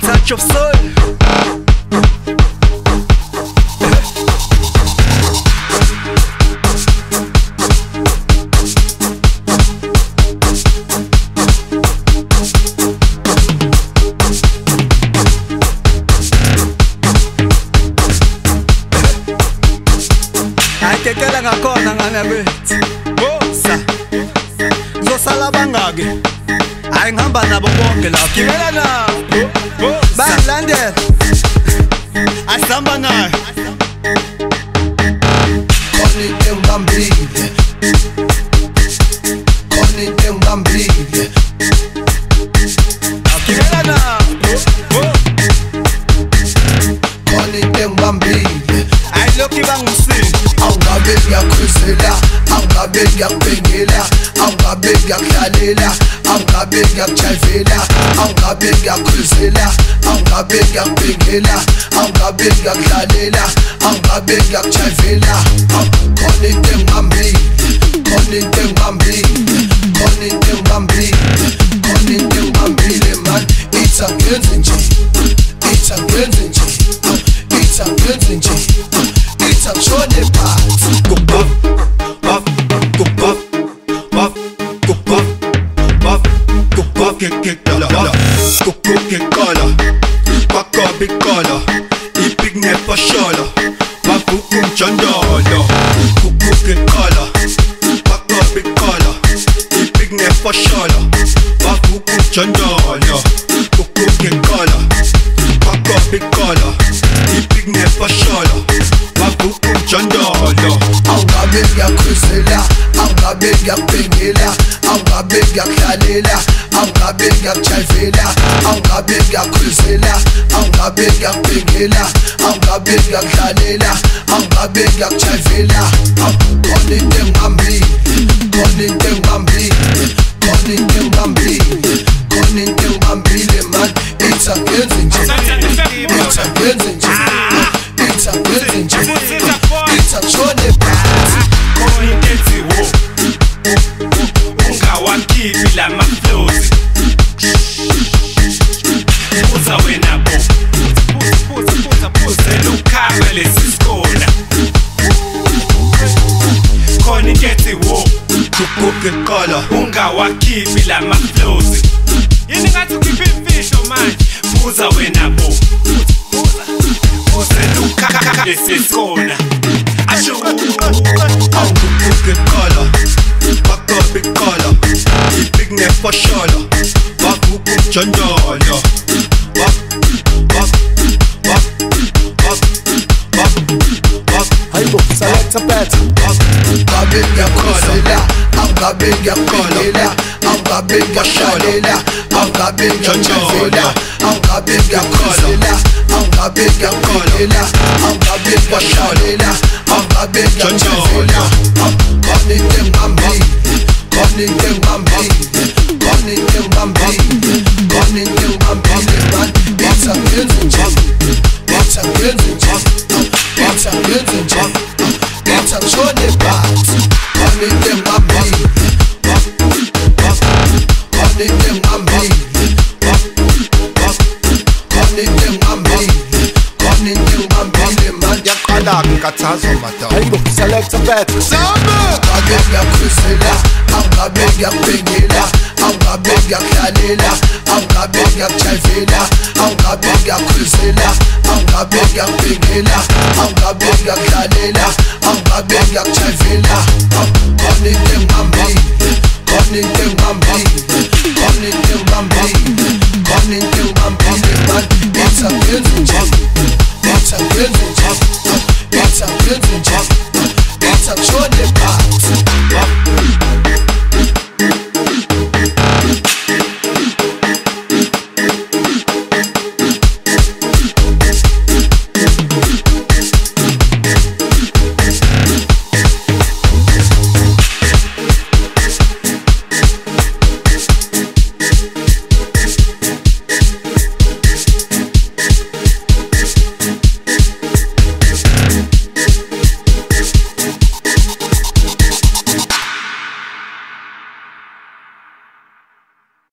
Touch of soul. Ayikekela ngakhona nganabethi bosa ngizosala bangake hayi ngihamba nabo bonke la gibela nabo balandela asihamba naye Konite ngibambile Konite ngibambile gibela nabo Konite ngibambile ayilokhu bangusini Awungabe ngiyakhuzela awungabe ngiyakubhengela awungabe ngiyakudlalela awungabe ngiyakujayivela awungabe ngiyakhuzela awungabe ngiyakubhengela awungabe ngiyakudlalela awungabe ngiyakujayivela Konite ngibambile Konite ngibambile Konite ngibambile Konite ngibambile man It's a ngenze nje It's a ngenze nje It's a ngenze nje It's a shone phansi Go puff, puff, go puff, puff, go puff, puff, go puff, get dollar, go get collar, pack up big collar, eat big net for shoulder, wafukum chandala, go get collar, pack up big collar, eat big net for shoulder, wafukum chandala, go get collar, pack up big collar, eat big net for shoulder, wafukum chandala. Awungabe ngiyakhuzela awungabe ngiyakubhengela awungabe ngiyakudlalela awungabe ngiyakujayivela awungabe ngiyakhuzela awungabe ngiyakubhengela awungabe ngiyakudlalela awungabe ngiyakujayivela Konite ngibambile Konite ngibambile Konite ngibambile Konite ngibambile man It's a ngenze nje It's a ngenze nje It's a ngenze nje It's a shone phansi Konite wo ungawakhiphi la maflozi Buza wena bo Buza ukhamba lesi sikona Konite wo Go get collar, ungawakhiphi la maflozi Yini ngathi ukhipha imfihlo manje Buza wena bo Buza ukhamba lesi sikona Asho go get collar, pack up big collar, eat big net for shoulder, wafukum chandala, hayibo select a bet Awungabe ngiyakhuzela awungabe ngiyakubhengela awungabe ngiyakudlalela awungabe ngiyakujayivela awungabe ngiyakhuzela awungabe ngiyakubhengela awungabe ngiyakudlalela awungabe ngiyakujayivela Konite ngibambile Konite ngibambile Konite ngibambile Konite ngibambile man It's a ngenze nje It's a ngenze nje It's a ngenze nje It's a shone phansi Konite ngibambile Konite ngibambile Konite ngibambile Konite ngibambile man yaqala ngikathazo madam. hayibo select a bet Awungabe ngiyakhuzela awungabe ngiyakubhengela awungabe ngiyakudlalela awungabe ngiyakujayivela awungabe ngiyakhuzela awungabe ngiyakubhengela awungabe ngiyakudlalela awungabe ngiyakujayivela Konite ngibambile Konite ngibambile Konite ngibambile Konite ngibambile man It's a ngenze nje It's a ngenze nje It's a ngenze nje It's a shone phansi